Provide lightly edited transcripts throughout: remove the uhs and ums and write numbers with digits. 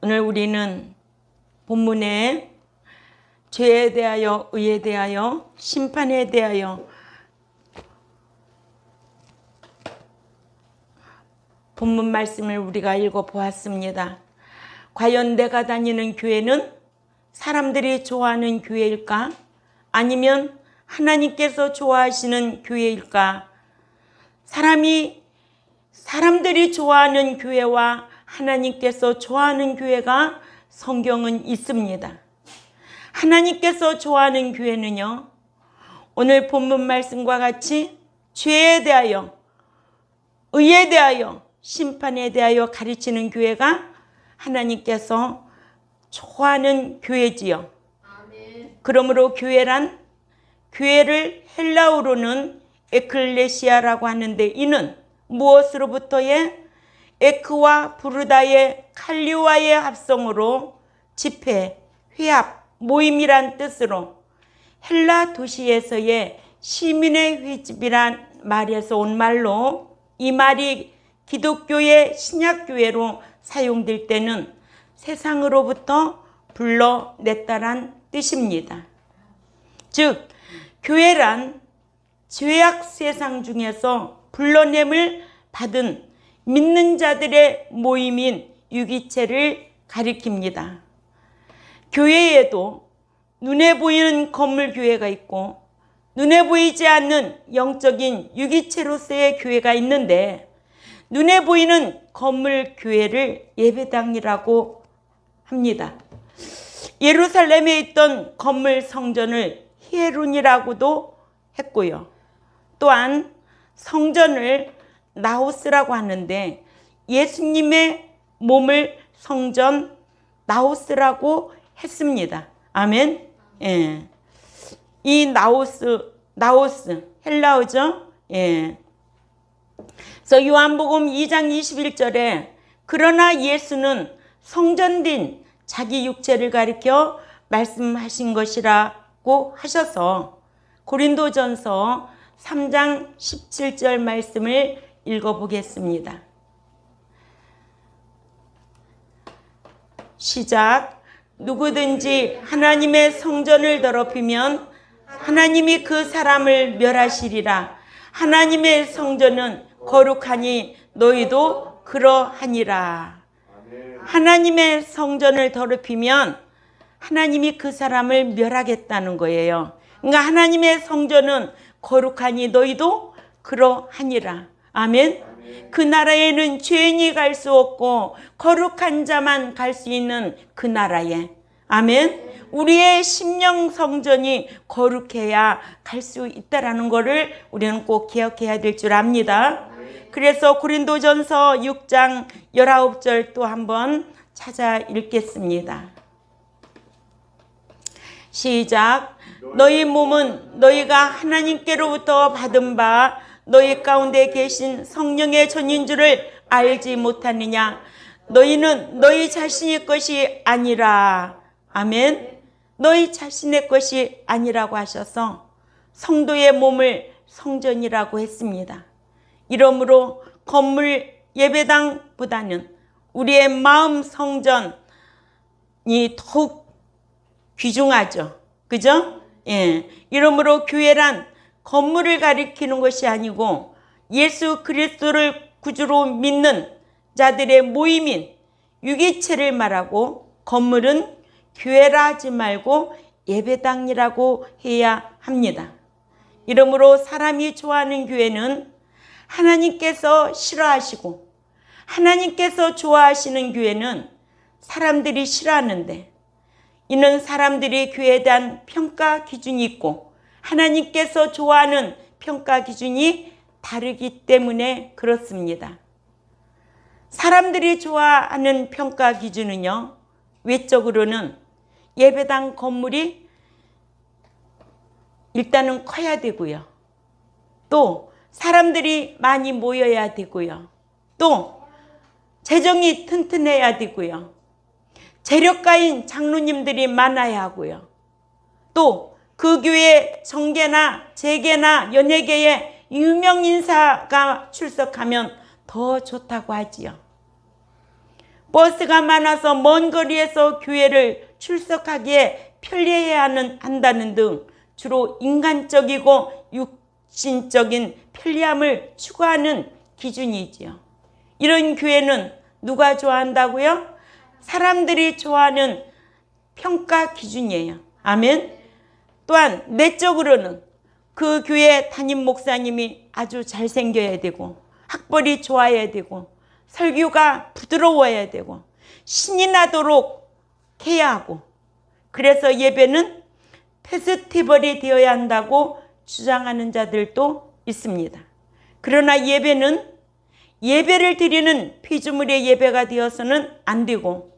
오늘 우리는 본문에 죄에 대하여, 의에 대하여, 심판에 대하여 본문 말씀을 우리가 읽어보았습니다. 과연 내가 다니는 교회는 사람들이 좋아하는 교회일까? 아니면 하나님께서 좋아하시는 교회일까? 사람들이 좋아하는 교회와 하나님께서 좋아하는 교회가 성경은 있습니다. 하나님께서 좋아하는 교회는요, 오늘 본문 말씀과 같이 죄에 대하여, 의에 대하여, 심판에 대하여 가르치는 교회가 하나님께서 좋아하는 교회지요. 아멘. 그러므로 교회를 헬라어로는 에클레시아라고 하는데, 이는 무엇으로부터의 에크와 부르다의 칼리와의 합성으로 집회, 회합, 모임이란 뜻으로 헬라 도시에서의 시민의 회집이란 말에서 온 말로, 이 말이 기독교의 신약교회로 사용될 때는 세상으로부터 불러냈다란 뜻입니다. 즉, 교회란 죄악 세상 중에서 불러냄을 받은 믿는 자들의 모임인 유기체를 가리킵니다. 교회에도 눈에 보이는 건물 교회가 있고 눈에 보이지 않는 영적인 유기체로서의 교회가 있는데, 눈에 보이는 건물 교회를 예배당이라고 합니다. 예루살렘에 있던 건물 성전을 히에론이라고도 했고요. 또한 성전을 나우스라고 하는데, 예수님의 몸을 성전 나우스라고 했습니다. 아멘. 예. 이 나우스 헬라어죠. 예. 그래서 요한복음 2장 21절에 그러나 예수는 성전된 자기 육체를 가리켜 말씀하신 것이라고 하셔서 고린도전서 3장 17절 말씀을 읽어보겠습니다. 시작. 누구든지 하나님의 성전을 더럽히면 하나님이 그 사람을 멸하시리라. 하나님의 성전은 거룩하니 너희도 그러하니라. 하나님의 성전을 더럽히면 하나님이 그 사람을 멸하겠다는 거예요. 그러니까 하나님의 성전은 거룩하니 너희도 그러하니라. 아멘. 그 나라에는 죄인이 갈 수 없고 거룩한 자만 갈 수 있는 그 나라에, 아멘, 우리의 심령 성전이 거룩해야 갈 수 있다라는 것을 우리는 꼭 기억해야 될 줄 압니다. 그래서 고린도전서 6장 19절 또 한번 찾아 읽겠습니다. 시작. 너희 몸은 너희가 하나님께로부터 받은 바 너희 가운데 계신 성령의 전인 줄을 알지 못하느냐. 너희는 너희 자신의 것이 아니라, 아멘, 너희 자신의 것이 아니라고 하셔서 성도의 몸을 성전이라고 했습니다. 이러므로 건물 예배당보다는 우리의 마음 성전이 더욱 귀중하죠. 그죠? 예. 이러므로 교회란 건물을 가리키는 것이 아니고 예수 그리스도를 구주로 믿는 자들의 모임인 유기체를 말하고, 건물은 교회라 하지 말고 예배당이라고 해야 합니다. 이러므로 사람이 좋아하는 교회는 하나님께서 싫어하시고, 하나님께서 좋아하시는 교회는 사람들이 싫어하는데, 이는 사람들이 교회에 대한 평가 기준이 있고 하나님께서 좋아하는 평가 기준이 다르기 때문에 그렇습니다. 사람들이 좋아하는 평가 기준은요, 외적으로는 예배당 건물이 일단은 커야 되고요, 또 사람들이 많이 모여야 되고요, 또 재정이 튼튼해야 되고요, 재력가인 장로님들이 많아야 하고요, 또 그 교회 정계나 재계나 연예계에 유명 인사가 출석하면 더 좋다고 하지요. 버스가 많아서 먼 거리에서 교회를 출석하기에 편리해야 한다는 등 주로 인간적이고 육신적인 편리함을 추구하는 기준이지요. 이런 교회는 누가 좋아한다고요? 사람들이 좋아하는 평가 기준이에요. 아멘. 또한 내적으로는 그 교회 담임 목사님이 아주 잘생겨야 되고 학벌이 좋아야 되고 설교가 부드러워야 되고 신이 나도록 해야 하고, 그래서 예배는 페스티벌이 되어야 한다고 주장하는 자들도 있습니다. 그러나 예배를 드리는 피조물의 예배가 되어서는 안 되고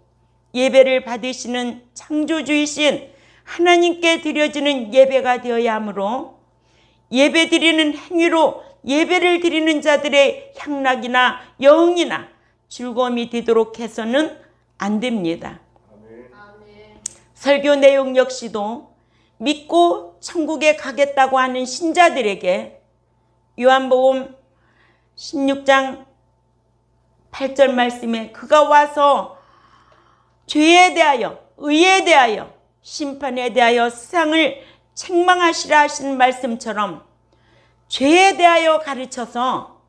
예배를 받으시는 창조주이신 하나님께 드려지는 예배가 되어야 하므로 예배 드리는 행위로 예배를 드리는 자들의 향락이나 영이나 즐거움이 되도록 해서는 안 됩니다. 설교 내용 역시도 믿고 천국에 가겠다고 하는 신자들에게 요한복음 16장 8절 말씀에 그가 와서 죄에 대하여 의에 대하여 심판에 대하여 세상을 책망하시라 하신 말씀처럼 죄에 대하여 가르쳐서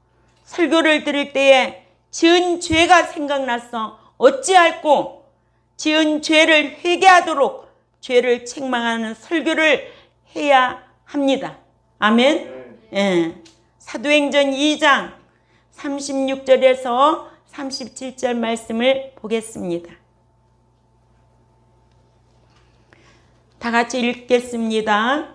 설교를 들을 때에 지은 죄가 생각나서 어찌할꼬 지은 죄를 회개하도록 죄를 책망하는 설교를 해야 합니다. 아멘. 예. 사도행전 2장 36절에서 37절 말씀을 보겠습니다. 다 같이 읽겠습니다.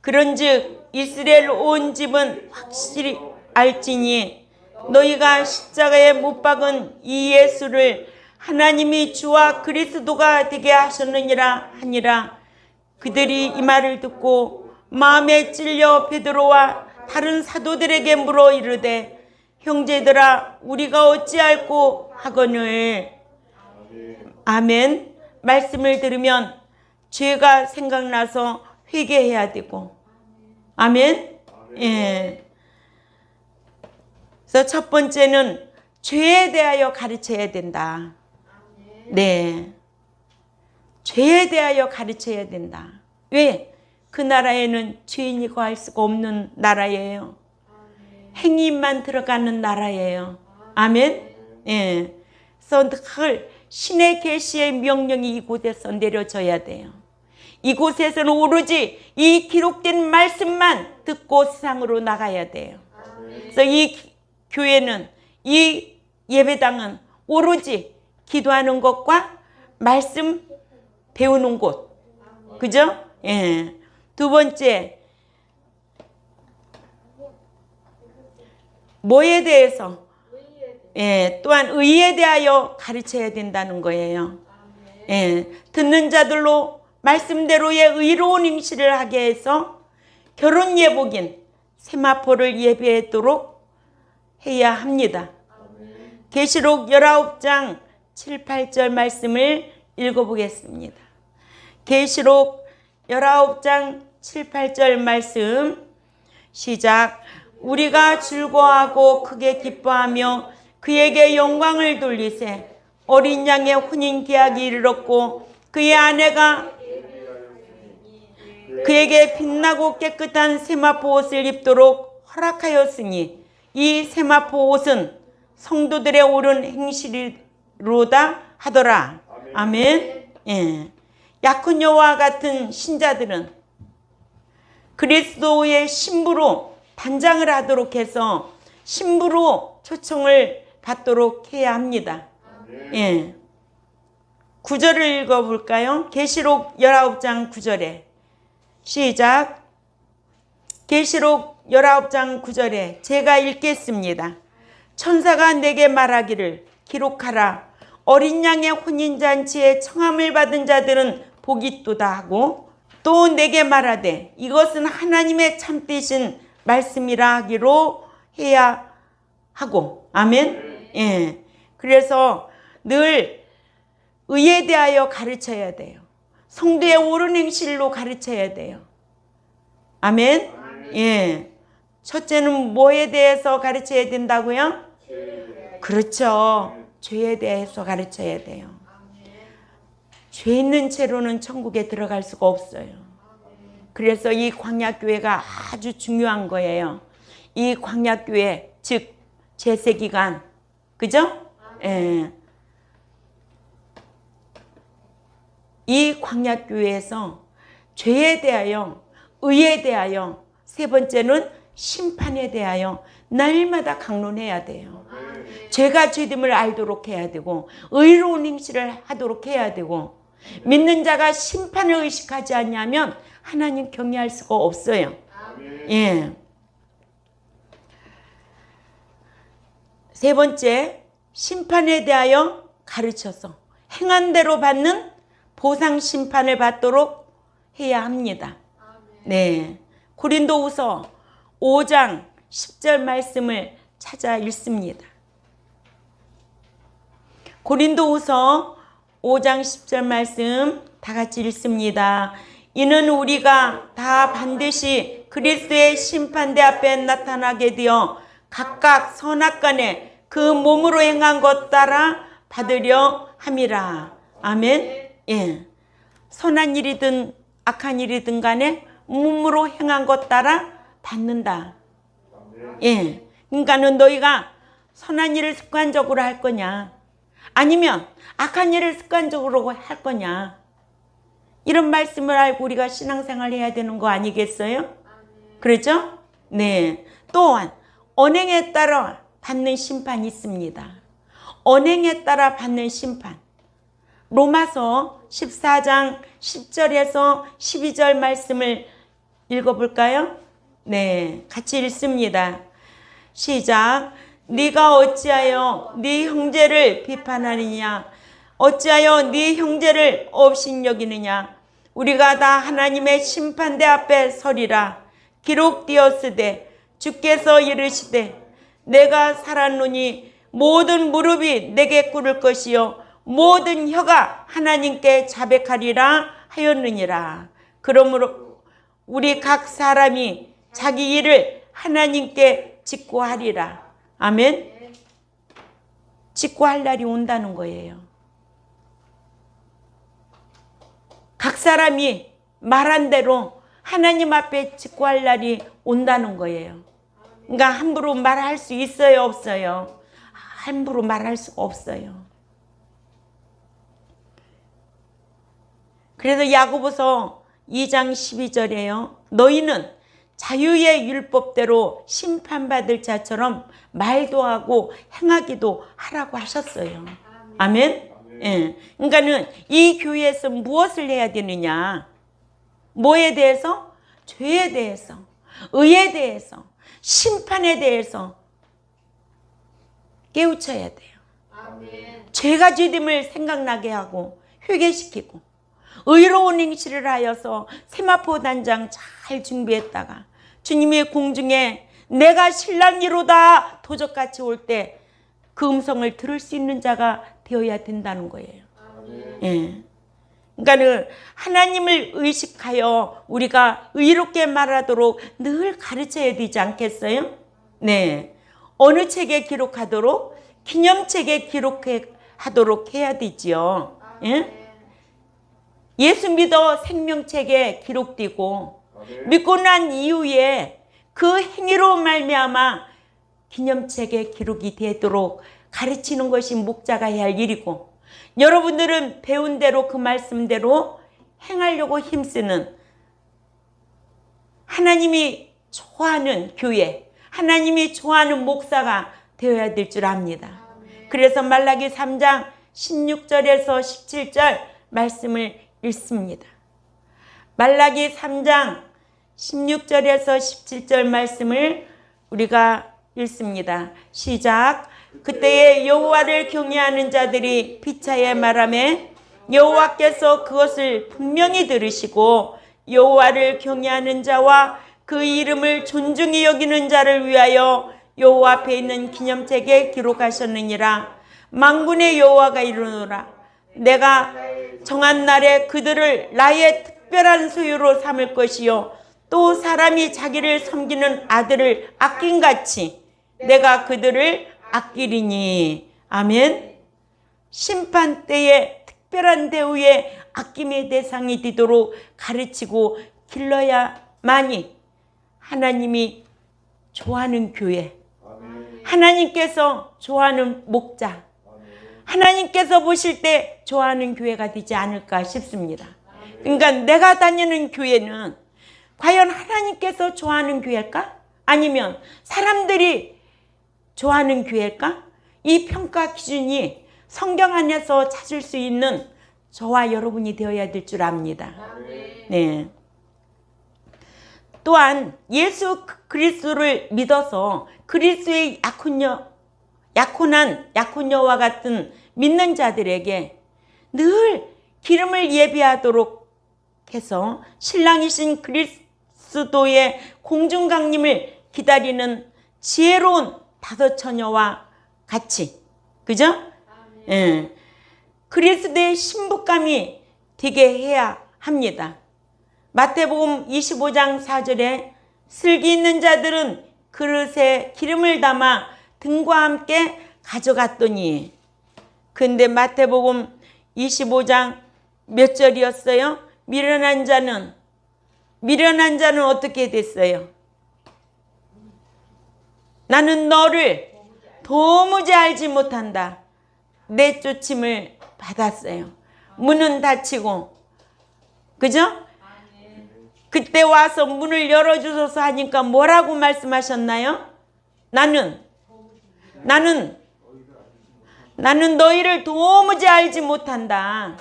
그런즉 이스라엘 온 집은 확실히 알지니 너희가 십자가에 못 박은 이 예수를 하나님이 주와 그리스도가 되게 하셨느니라 하니라. 그들이 이 말을 듣고 마음에 찔려 베드로와 다른 사도들에게 물어 이르되 형제들아 우리가 어찌할꼬 하거늘. 아멘. 말씀을 들으면 죄가 생각나서 회개해야 되고, 아멘. 예. 그래서 첫 번째는 죄에 대하여 가르쳐야 된다. 네. 죄에 대하여 가르쳐야 된다. 왜? 그 나라에는 죄인이 거할 수가 없는 나라예요. 행위만 들어가는 나라예요. 아멘. 예. 그래서 늘 신의 계시의 명령이 이곳에서 내려져야 돼요. 이곳에서는 오로지 이 기록된 말씀만 듣고 세상으로 나가야 돼요. 그래서 이 교회는, 이 예배당은 오로지 기도하는 것과 말씀 배우는 곳. 그죠? 예. 두 번째, 뭐에 대해서? 예, 또한 의에 대하여 가르쳐야 된다는 거예요. 예, 듣는 자들로 말씀대로의 의로운 행실을 하게 해서 결혼 예복인 세마포를 예배하도록 해야 합니다. 계시록 19장 7, 8절 말씀을 읽어보겠습니다. 계시록 19장 7, 8절 말씀 시작. 우리가 즐거워하고 크게 기뻐하며 그에게 영광을 돌리세. 어린 양의 혼인 계약이 이르렀고 그의 아내가 그에게 빛나고 깨끗한 세마포 옷을 입도록 허락하였으니 이 세마포 옷은 성도들의 옳은 행실이로다 하더라. 아멘. 예. 야코녀와 같은 신자들은 그리스도의 신부로 단장을 하도록 해서 신부로 초청을 받도록 해야 합니다. 예. 9절을 읽어볼까요? 계시록 19장 9절에 시작. 계시록 19장 9절에 제가 읽겠습니다. 천사가 내게 말하기를 기록하라. 어린 양의 혼인잔치에 청함을 받은 자들은 복이 있도다 하고 또 내게 말하되 이것은 하나님의 참되신 말씀이라 하기로 해야 하고. 아멘. 예. 그래서 늘 의에 대하여 가르쳐야 돼요. 성도의 옳은 행실로 가르쳐야 돼요. 아멘. 예. 첫째는 뭐에 대해서 가르쳐야 된다고요? 그렇죠. 죄에 대해서 가르쳐야 돼요. 죄 있는 채로는 천국에 들어갈 수가 없어요. 그래서 이 광야교회가 아주 중요한 거예요. 이 광야교회, 즉 제세기간, 그죠? 예. 이 광야교회에서 죄에 대하여, 의에 대하여, 세 번째는 심판에 대하여 날마다 강론해야 돼요. 죄가 죄됨을 알도록 해야 되고, 의로운 행실을 하도록 해야 되고, 믿는 자가 심판을 의식하지 않냐면 하나님 경외할 수가 없어요. 예. 세 번째, 심판에 대하여 가르쳐서 행한 대로 받는 보상 심판을 받도록 해야 합니다. 네. 고린도후서 5장 10절 말씀을 찾아 읽습니다. 고린도후서 5장 10절 말씀 다 같이 읽습니다. 이는 우리가 다 반드시 그리스도의 심판대 앞에 나타나게 되어 각각 선악간에 그 몸으로 행한 것 따라 받으려 함이라. 아멘. 예. 선한 일이든 악한 일이든 간에 몸으로 행한 것 따라 받는다. 예. 그러니까는 너희가 선한 일을 습관적으로 할 거냐, 아니면 악한 일을 습관적으로 할 거냐, 이런 말씀을 알고 우리가 신앙생활 해야 되는 거 아니겠어요? 그렇죠? 네. 또한 언행에 따라 받는 심판이 있습니다. 언행에 따라 받는 심판. 로마서 14장 10절에서 12절 말씀을 읽어볼까요? 네, 같이 읽습니다. 시작. 네가 어찌하여 네 형제를 비판하느냐? 어찌하여 네 형제를 업신여기느냐? 우리가 다 하나님의 심판대 앞에 서리라. 기록되었으되 주께서 이르시되 내가 살았노니 모든 무릎이 내게 꿇을 것이요 모든 혀가 하나님께 자백하리라 하였느니라. 그러므로 우리 각 사람이 자기 일을 하나님께 직고하리라. 아멘. 직고할 날이 온다는 거예요. 각 사람이 말한 대로 하나님 앞에 직고할 날이 온다는 거예요. 그러니까 함부로 말할 수 있어요, 없어요? 함부로 말할 수가 없어요. 그래서 야고보서 2장 12절에요. 너희는 자유의 율법대로 심판받을 자처럼 말도 하고 행하기도 하라고 하셨어요. 아멘? 예. 그러니까는 이 교회에서 무엇을 해야 되느냐? 뭐에 대해서? 죄에 대해서, 의에 대해서, 심판에 대해서 깨우쳐야 돼요. 아멘. 죄가 죄됨을 생각나게 하고 회개시키고, 의로운 행실을 하여서 세마포 단장 잘 준비했다가 주님의 공중에 내가 신랑이로다 도적같이 올 때 그 음성을 들을 수 있는 자가 되어야 된다는 거예요. 예. 그러니까 하나님을 의식하여 우리가 의롭게 말하도록 늘 가르쳐야 되지 않겠어요? 네. 어느 책에 기록하도록? 기념책에 기록하도록 해야 되지요. 예? 예수 믿어 생명책에 기록되고 믿고 난 이후에 그 행위로 말미암아 기념책에 기록이 되도록 가르치는 것이 목자가 해야 할 일이고, 여러분들은 배운 대로 그 말씀대로 행하려고 힘쓰는 하나님이 좋아하는 교회, 하나님이 좋아하는 목사가 되어야 될 줄 압니다. 그래서 말라기 3장 16절에서 17절 말씀을 읽습니다. 말라기 3장 16절에서 17절 말씀을 우리가 읽습니다. 시작. 그때에 여호와를 경외하는 자들이 피차에 말하매 여호와께서 그것을 분명히 들으시고 여호와를 경외하는 자와 그 이름을 존중히 여기는 자를 위하여 여호와 앞에 있는 기념책에 기록하셨느니라. 만군의 여호와가 이르노라. 내가 정한 날에 그들을 나의 특별한 소유로 삼을 것이요 또 사람이 자기를 섬기는 아들을 아낀같이 내가 그들을 아끼리니. 아멘. 심판 때에 특별한 대우의 아낌의 대상이 되도록 가르치고 길러야만이 하나님이 좋아하는 교회, 하나님께서 좋아하는 목자, 하나님께서 보실 때 좋아하는 교회가 되지 않을까 싶습니다. 그러니까 내가 다니는 교회는 과연 하나님께서 좋아하는 교회일까? 아니면 사람들이 좋아하는 교회일까? 이 평가 기준이 성경 안에서 찾을 수 있는 저와 여러분이 되어야 될 줄 압니다. 네. 또한 예수 그리스도를 믿어서 그리스도의 약혼녀와 같은 믿는 자들에게 늘 기름을 예비하도록 해서 신랑이신 그리스도의 공중강림을 기다리는 지혜로운 다섯 처녀와 같이, 그죠? 예. 그리스도의 신부감이 되게 해야 합니다. 마태복음 25장 4절에 슬기 있는 자들은 그릇에 기름을 담아 등과 함께 가져갔더니, 근데 마태복음 25장 몇 절이었어요? 미련한 자는 어떻게 됐어요? 나는 너를 도무지 알지 못한다. 내쫓임을 받았어요. 문은 닫히고, 그죠? 그때 와서 문을 열어주소서 하니까 뭐라고 말씀하셨나요? 나는 너희를 도무지 알지 못한다.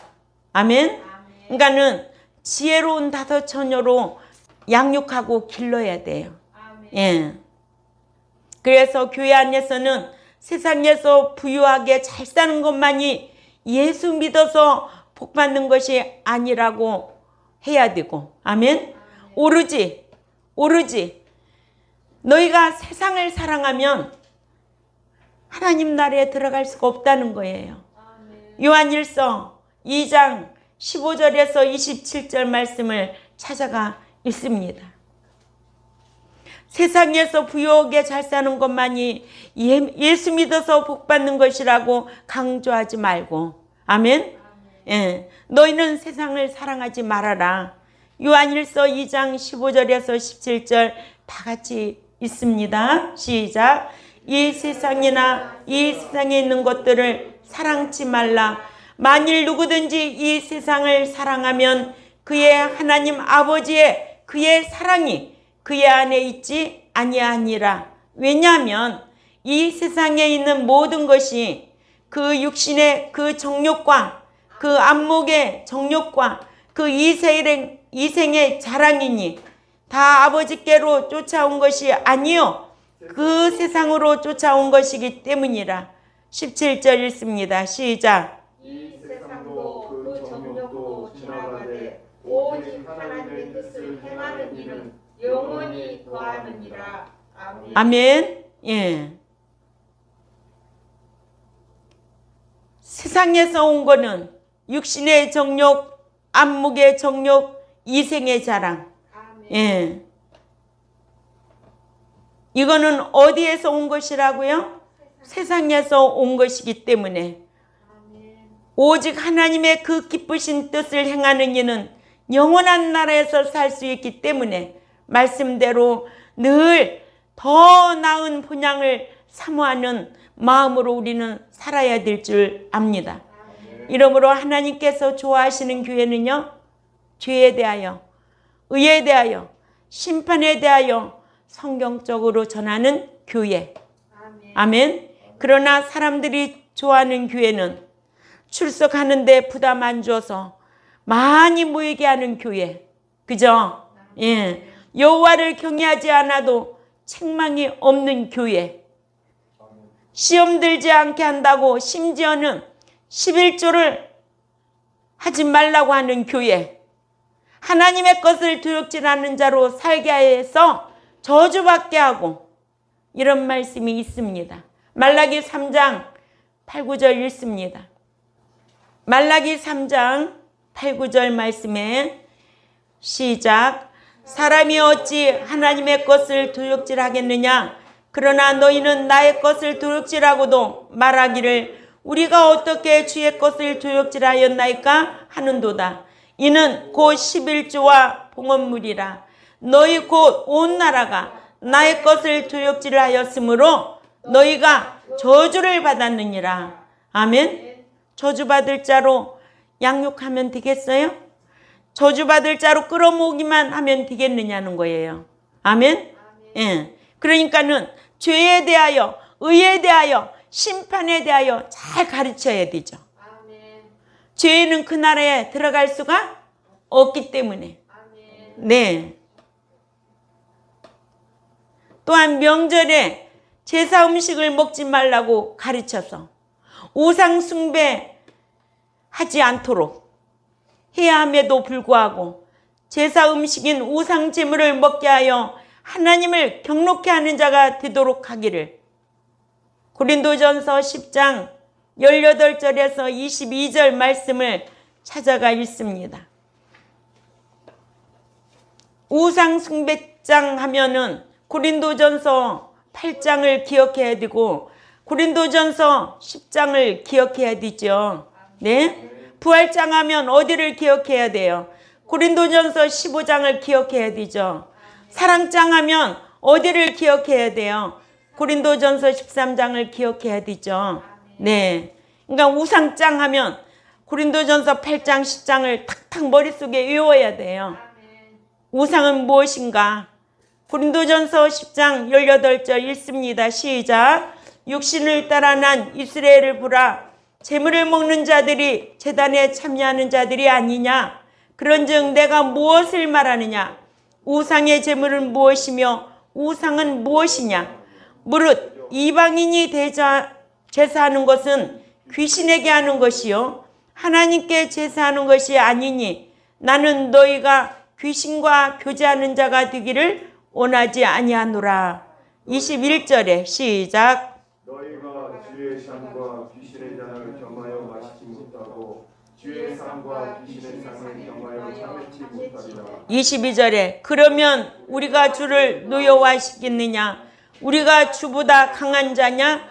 아멘? 그러니까는 지혜로운 다섯 처녀로 양육하고 길러야 돼요. 예. 그래서 교회 안에서는 세상에서 부유하게 잘 사는 것만이 예수 믿어서 복 받는 것이 아니라고 해야 되고, 아멘? 오로지 너희가 세상을 사랑하면 하나님 나라에 들어갈 수가 없다는 거예요. 요한일서 2장 15절에서 27절 말씀을 찾아가 읽습니다. 세상에서 부유하게 잘 사는 것만이 예수 믿어서 복 받는 것이라고 강조하지 말고, 아멘? 예, 너희는 세상을 사랑하지 말아라. 요한일서 2장 15절에서 17절 다 같이 읽습니다. 시작. 이 세상이나 이 세상에 있는 것들을 사랑치 말라. 만일 누구든지 이 세상을 사랑하면 그의 하나님 아버지의 그의 사랑이 그의 안에 있지 아니하니라. 왜냐하면 이 세상에 있는 모든 것이 그 육신의 그 정욕과 그 안목의 정욕과 그 이생의 자랑이니 다 아버지께로 쫓아온 것이 아니요 그 세상으로 쫓아온 것이기 때문이라. 17절 읽습니다. 시작. 이 세상도 그 정욕도 지나가되 오직 하나님의 뜻을 행하는 이는 영원히 거하느니라. 아멘. 아멘. 예. 세상에서 온 거는 육신의 정욕, 안목의 정욕, 이생의 자랑. 아멘. 예. 이거는 어디에서 온 것이라고요? 세상에서 온 것이기 때문에 오직 하나님의 그 기쁘신 뜻을 행하는 이는 영원한 나라에서 살 수 있기 때문에 말씀대로 늘 더 나은 본향을 사모하는 마음으로 우리는 살아야 될 줄 압니다. 이러므로 하나님께서 좋아하시는 교회는요, 죄에 대하여, 의에 대하여, 심판에 대하여 성경적으로 전하는 교회. 아멘. 그러나 사람들이 좋아하는 교회는 출석하는데 부담 안 줘서 많이 모이게 하는 교회. 그죠? 예. 여호와를 경외하지 않아도 책망이 없는 교회. 시험 들지 않게 한다고 심지어는 11조를 하지 말라고 하는 교회. 하나님의 것을 두렵질하는 자로 살게 해서 저주받게 하고, 이런 말씀이 있습니다. 말라기 3장 8, 9절 읽습니다. 말라기 3장 8, 9절 말씀에 시작. 사람이 어찌 하나님의 것을 두렵질하겠느냐? 그러나 너희는 나의 것을 두렵질하고도 말하기를 우리가 어떻게 주의 것을 조역질하였나이까 하는도다. 이는 곧 11조와 봉헌물이라. 너희 곧 온 나라가 나의 것을 조역질하였으므로 너희가 저주를 받았느니라. 아멘. 저주받을 자로 양육하면 되겠어요? 저주받을 자로 끌어모으기만 하면 되겠느냐는 거예요. 아멘. 예. 그러니까는 죄에 대하여, 의에 대하여, 심판에 대하여 잘 가르쳐야 되죠. 죄는 그 나라에 들어갈 수가 없기 때문에. 네. 또한 명절에 제사 음식을 먹지 말라고 가르쳐서 우상 숭배 하지 않도록 해야 함에도 불구하고 제사 음식인 우상 제물을 먹게 하여 하나님을 경록케 하는 자가 되도록 하기를 고린도전서 10장 18절에서 22절 말씀을 찾아가 읽습니다. 우상 숭배장 하면은 고린도전서 8장을 기억해야 되고 고린도전서 10장을 기억해야 되죠. 네? 부활장 하면 어디를 기억해야 돼요? 고린도전서 15장을 기억해야 되죠. 사랑장 하면 어디를 기억해야 돼요? 고린도전서 13장을 기억해야 되죠. 네. 그러니까 우상장 하면 고린도전서 8장 10장을 탁탁 머릿속에 외워야 돼요. 우상은 무엇인가? 고린도전서 10장 18절 읽습니다. 시작. 육신을 따라 난 이스라엘을 보라. 제물을 먹는 자들이 제단에 참여하는 자들이 아니냐. 그런즉 내가 무엇을 말하느냐. 우상의 제물은 무엇이며 우상은 무엇이냐. 무릇 이방인이 제사하는 것은 귀신에게 하는 것이요 하나님께 제사하는 것이 아니니 나는 너희가 귀신과 교제하는 자가 되기를 원하지 아니하노라. 21절에 시작. 너희가 주의 상과 귀신의 잔을 겸하여 마시지 못하고 주의 상과 귀신의 상을 겸하여 참지 못하리라. 22절에 그러면 우리가 주를 노여워하시겠느냐. 우리가 주보다 강한 자냐.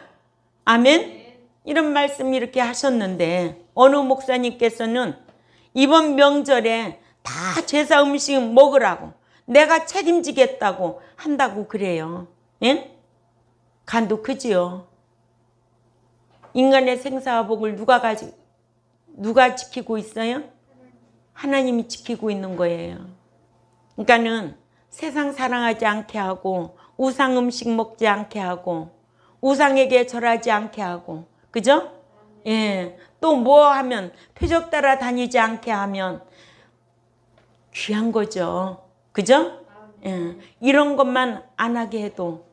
아멘. 이런 말씀 이렇게 하셨는데 어느 목사님께서는 이번 명절에 다 제사 음식 먹으라고 내가 책임지겠다고 한다고 그래요. 예? 간도 크지요. 인간의 생사와 복을 누가 지키고 있어요? 하나님이 지키고 있는 거예요. 그러니까는 세상 사랑하지 않게 하고 우상 음식 먹지 않게 하고 우상에게 절하지 않게 하고 그죠? 예. 또 뭐 하면 표적 따라 다니지 않게 하면 귀한 거죠. 그죠? 예. 이런 것만 안 하게 해도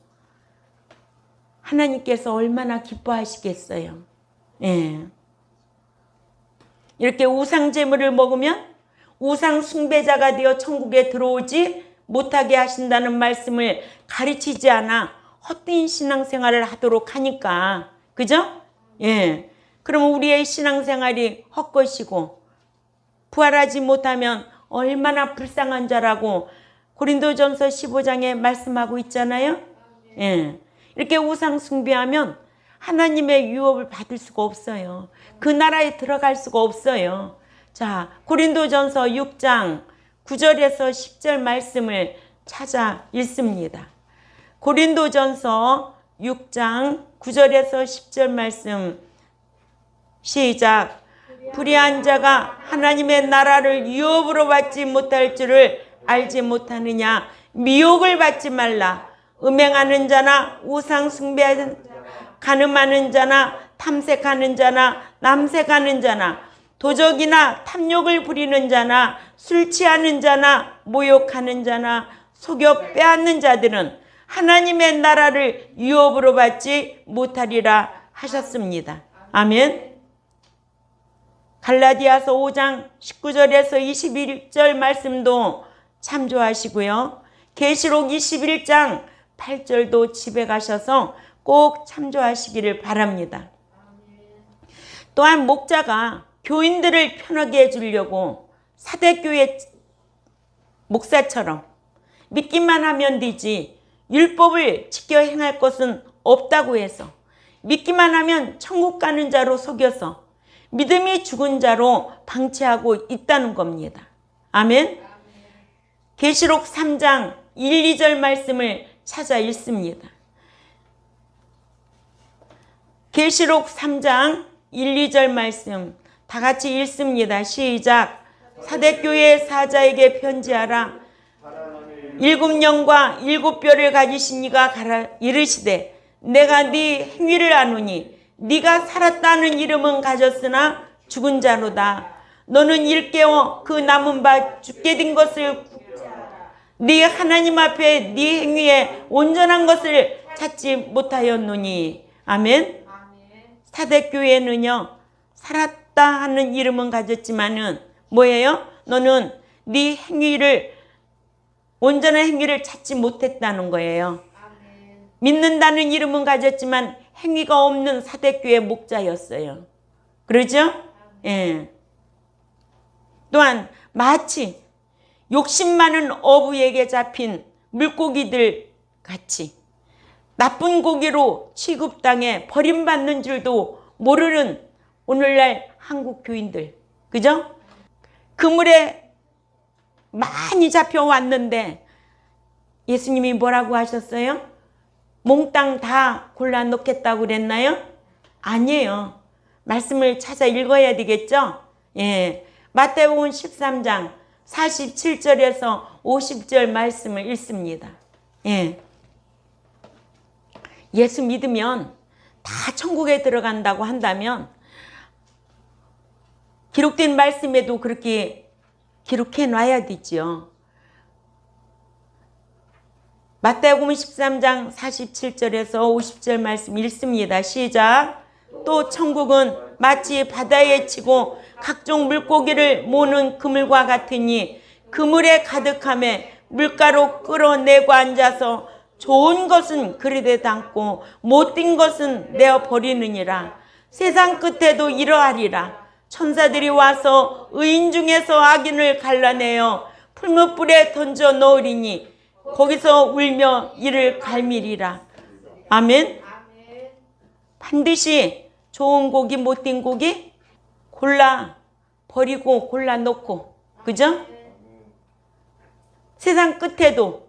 하나님께서 얼마나 기뻐하시겠어요. 예. 이렇게 우상 제물을 먹으면 우상 숭배자가 되어 천국에 들어오지 못하게 하신다는 말씀을 가르치지 않아 헛된 신앙생활을 하도록 하니까 그죠? 예. 그러면 우리의 신앙생활이 헛것이고 부활하지 못하면 얼마나 불쌍한 자라고 고린도전서 15장에 말씀하고 있잖아요. 예. 이렇게 우상 숭배하면 하나님의 유업을 받을 수가 없어요. 그 나라에 들어갈 수가 없어요. 자, 고린도전서 6장 9절에서 10절 말씀을 찾아 읽습니다. 고린도전서 6장 9절에서 10절 말씀 시작. 불의한 자가 하나님의 나라를 유업으로 받지 못할 줄을 알지 못하느냐. 미혹을 받지 말라. 음행하는 자나 우상 숭배하는 자나 간음하는 자나 탐색하는 자나 남색하는 자나 도적이나 탐욕을 부리는 자나 술 취하는 자나 모욕하는 자나 속여 빼앗는 자들은 하나님의 나라를 유업으로 받지 못하리라 하셨습니다. 아멘. 갈라디아서 5장 19절에서 21절 말씀도 참조하시고요. 계시록 21장 8절도 집에 가셔서 꼭 참조하시기를 바랍니다. 또한 목자가 교인들을 편하게 해주려고 사대교회 목사처럼 믿기만 하면 되지 율법을 지켜 행할 것은 없다고 해서 믿기만 하면 천국 가는 자로 속여서 믿음이 죽은 자로 방치하고 있다는 겁니다. 아멘. 계시록 3장 1, 2절 말씀을 찾아 읽습니다. 계시록 3장 1, 2절 말씀 다 같이 읽습니다. 시작. 사대교회 사자에게 편지하라. 7영과 7뼈를 가지신 이가 가라 이르시되 내가 네 행위를 아노니 네가 살았다는 이름은 가졌으나 죽은 자로다. 너는 일깨워 그 남은 바 죽게 된 것을 네 하나님 앞에 네 행위에 온전한 것을 찾지 못하였노니. 아멘. 사대교회는요 살았다 하는 이름은 가졌지만은 뭐예요? 너는 네 행위를 온전한 행위를 찾지 못했다는 거예요. 믿는다는 이름은 가졌지만 행위가 없는 사대교회 목자였어요. 그러죠? 예. 또한 마치 욕심 많은 어부에게 잡힌 물고기들 같이 나쁜 고기로 취급당해 버림받는 줄도 모르는 오늘날 한국 교인들. 그죠? 그물에 많이 잡혀왔는데 예수님이 뭐라고 하셨어요? 몽땅 다 골라 놓겠다고 그랬나요? 아니에요. 말씀을 찾아 읽어야 되겠죠? 예. 마태복음 13장 47절에서 50절 말씀을 읽습니다. 예. 예수 믿으면 다 천국에 들어간다고 한다면 기록된 말씀에도 그렇게 기록해 놔야 되죠. 마태복음 13장 47절에서 50절 말씀 읽습니다. 시작. 또 천국은 마치 바다에 치고 각종 물고기를 모는 그물과 같으니 그물에 가득함에 물가로 끌어내고 앉아서 좋은 것은 그릇에 담고 못된 것은 내어 버리느니라. 세상 끝에도 이러하리라. 천사들이 와서 의인 중에서 악인을 갈라내어 풀무불에 던져 넣으리니 거기서 울며 이를 갈미리라. 아멘. 반드시 좋은 고기 못된 고기 골라 버리고 골라 놓고, 그죠? 세상 끝에도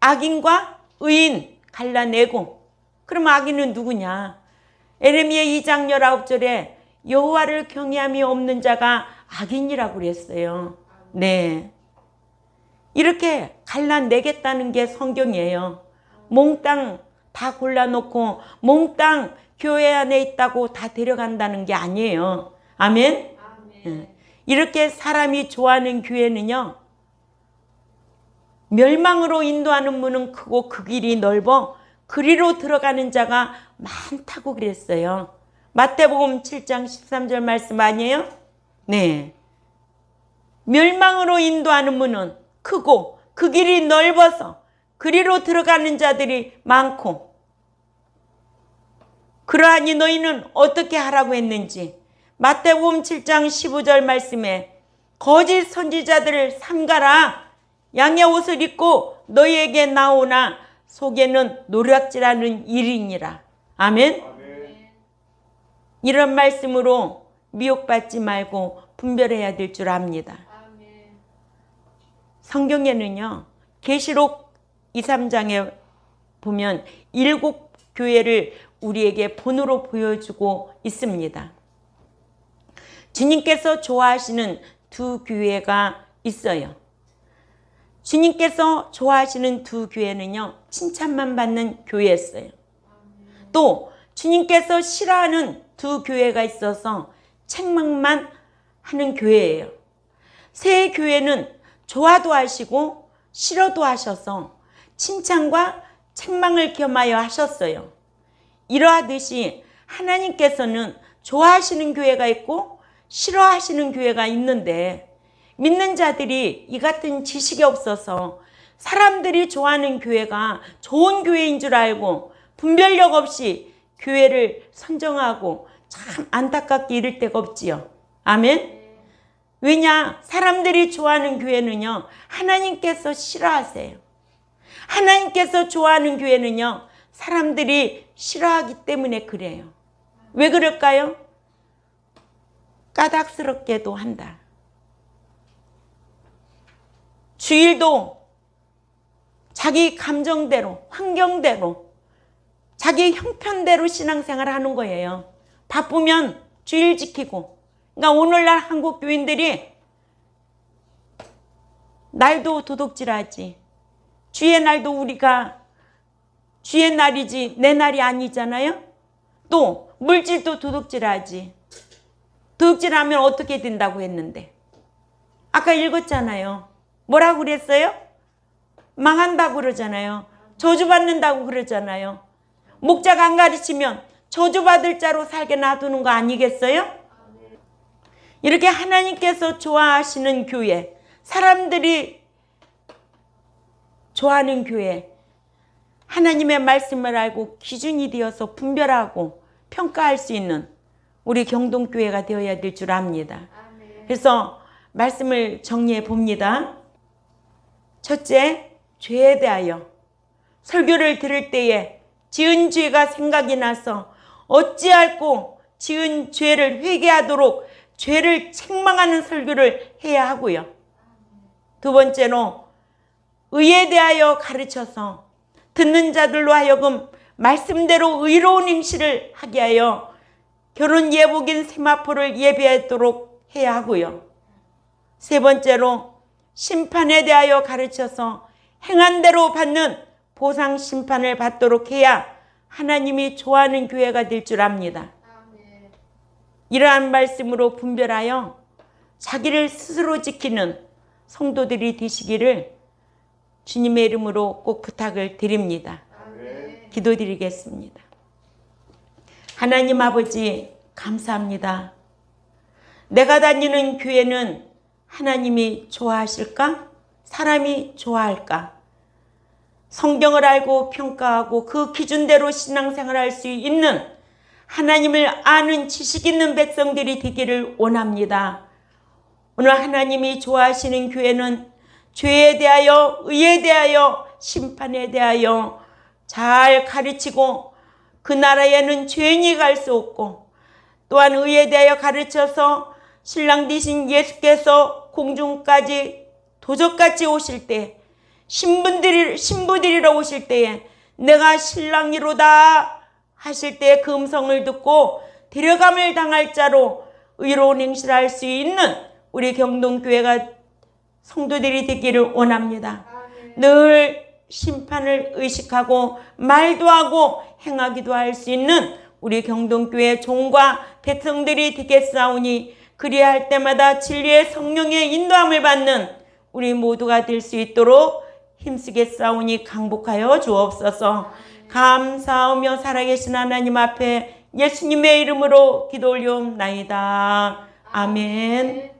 악인과 의인 갈라내고. 그럼 악인은 누구냐? 에레미야 2장 19절에 여호와를 경외함이 없는 자가 악인이라고 그랬어요. 네. 이렇게 갈라내겠다는 게 성경이에요. 몽땅 다 골라놓고 몽땅 교회 안에 있다고 다 데려간다는 게 아니에요. 아멘? 이렇게 사람이 좋아하는 교회는요, 멸망으로 인도하는 문은 크고 그 길이 넓어 그리로 들어가는 자가 많다고 그랬어요. 마태복음 7장 13절 말씀 아니에요? 네. 멸망으로 인도하는 문은 크고 그 길이 넓어서 그리로 들어가는 자들이 많고, 그러하니 너희는 어떻게 하라고 했는지 마태복음 7장 15절 말씀에 거짓 선지자들을 삼가라. 양의 옷을 입고 너희에게 나오나 속에는 노략질하는 일이니라. 아멘. 이런 말씀으로 미혹받지 말고 분별해야 될 줄 압니다. 성경에는요, 계시록 2, 3장에 보면 7 교회를 우리에게 본으로 보여주고 있습니다. 주님께서 좋아하시는 2 교회가 있어요. 주님께서 좋아하시는 2 교회는요, 칭찬만 받는 교회였어요. 또 주님께서 싫어하는 2 교회가 있어서 책망만 하는 교회예요. 세 교회는 좋아도 하시고 싫어도 하셔서 칭찬과 책망을 겸하여 하셨어요. 이러하듯이 하나님께서는 좋아하시는 교회가 있고 싫어하시는 교회가 있는데, 믿는 자들이 이 같은 지식이 없어서 사람들이 좋아하는 교회가 좋은 교회인 줄 알고 분별력 없이 교회를 선정하고 참 안타깝게 이를 데가 없지요. 아멘. 왜냐? 사람들이 좋아하는 교회는요, 하나님께서 싫어하세요. 하나님께서 좋아하는 교회는요, 사람들이 싫어하기 때문에 그래요. 왜 그럴까요? 까닭스럽게도 한다. 주일도 자기 감정대로, 환경대로, 자기 형편대로 신앙생활을 하는 거예요. 바쁘면 주일 지키고. 그러니까 오늘날 한국 교인들이 날도 도둑질하지. 주의 날도 우리가 주의 날이지 내 날이 아니잖아요. 또 물질도 도둑질하지. 도둑질하면 어떻게 된다고 했는데. 아까 읽었잖아요. 뭐라고 그랬어요? 망한다고 그러잖아요. 저주받는다고 그러잖아요. 목자가 안 가르치면 저주받을 자로 살게 놔두는 거 아니겠어요? 이렇게 하나님께서 좋아하시는 교회, 사람들이 좋아하는 교회, 하나님의 말씀을 알고 기준이 되어서 분별하고 평가할 수 있는 우리 경동교회가 되어야 될 줄 압니다. 그래서 말씀을 정리해 봅니다. 첫째, 죄에 대하여 설교를 들을 때에 지은 죄가 생각이 나서 어찌할꼬 지은 죄를 회개하도록 죄를 책망하는 설교를 해야 하고요. 두 번째로 의에 대하여 가르쳐서 듣는 자들로 하여금 말씀대로 의로운 행실을 하게 하여 결혼 예복인 세마포를 예배하도록 해야 하고요. 세 번째로 심판에 대하여 가르쳐서 행한 대로 받는 보상 심판을 받도록 해야 하나님이 좋아하는 교회가 될 줄 압니다. 이러한 말씀으로 분별하여 자기를 스스로 지키는 성도들이 되시기를 주님의 이름으로 꼭 부탁을 드립니다. 기도드리겠습니다. 하나님 아버지 감사합니다. 내가 다니는 교회는 하나님이 좋아하실까? 사람이 좋아할까? 성경을 알고 평가하고 그 기준대로 신앙생활을 할 수 있는 하나님을 아는 지식 있는 백성들이 되기를 원합니다. 오늘 하나님이 좋아하시는 교회는 죄에 대하여, 의에 대하여, 심판에 대하여 잘 가르치고 그 나라에는 죄인이 갈 수 없고 또한 의에 대하여 가르쳐서 신랑 되신 예수께서 공중까지 도적같이 오실 때 신부들이러 오실 때에 내가 신랑이로다 하실 때 그 음성을 듣고 데려감을 당할 자로 의로운 행실을 할 수 있는 우리 경동교회가 성도들이 되기를 원합니다. 늘 심판을 의식하고 말도 하고 행하기도 할 수 있는 우리 경동교회 종과 백성들이 되겠사오니 그리할 때마다 진리의 성령의 인도함을 받는 우리 모두가 될 수 있도록 힘쓰겠사오니 강복하여 주옵소서. 감사하며 살아계신 하나님 앞에 예수님의 이름으로 기도 올리옵나이다. 아멘.